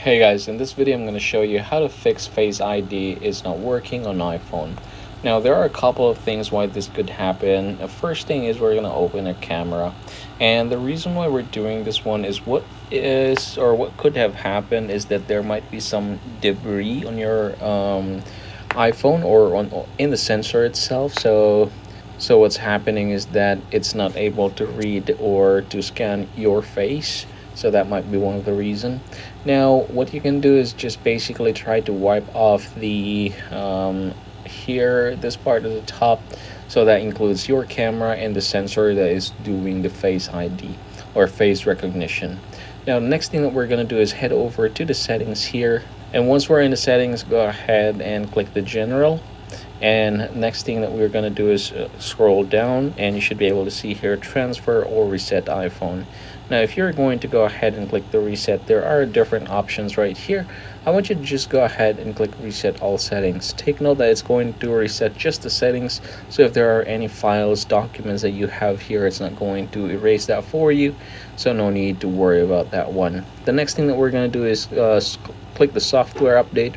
Hey guys, in this video I'm going to show you how to fix Face ID is not working on iPhone. Now there are a couple of things why this could happen. The first thing is we're going to open a camera, and the reason why we're doing this one is what could have happened is that there might be some debris on your iPhone or in the sensor itself. So what's happening is that it's not able to read or to scan your face. So that might be one of the reason. Now what you can do is just basically try to wipe off the this part at the top. So that includes your camera and the sensor that is doing the Face ID or face recognition. Now the next thing that we're going to do is head over to the settings here, and once we're in the settings, go ahead and click the general. And next thing that we're going to do is scroll down, and you should be able to see here transfer or reset iPhone. Now if you're going to go ahead and click the reset, there are different options right here. I want you to just go ahead and click reset all settings. Take note that it's going to reset just the settings, so if there are any files, documents that you have here, it's not going to erase that for you, so no need to worry about that one. The next thing that we're going to do is click the software update.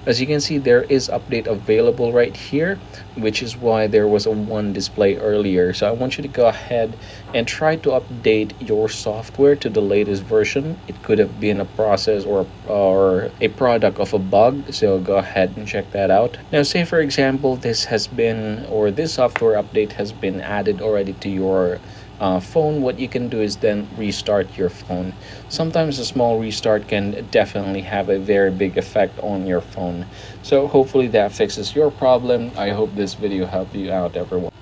As you can see, there is update available right here, which is why there was a 1 display earlier. So I want you to go ahead and try to update your software to the latest version. It could have been a process or a product of a bug, so go ahead and check that out. Now say for example this software update has been added already to your phone. What you can do is then restart your phone. Sometimes a small restart can definitely have a very big effect on your phone. So hopefully that fixes your problem. I hope this video helped you out, everyone.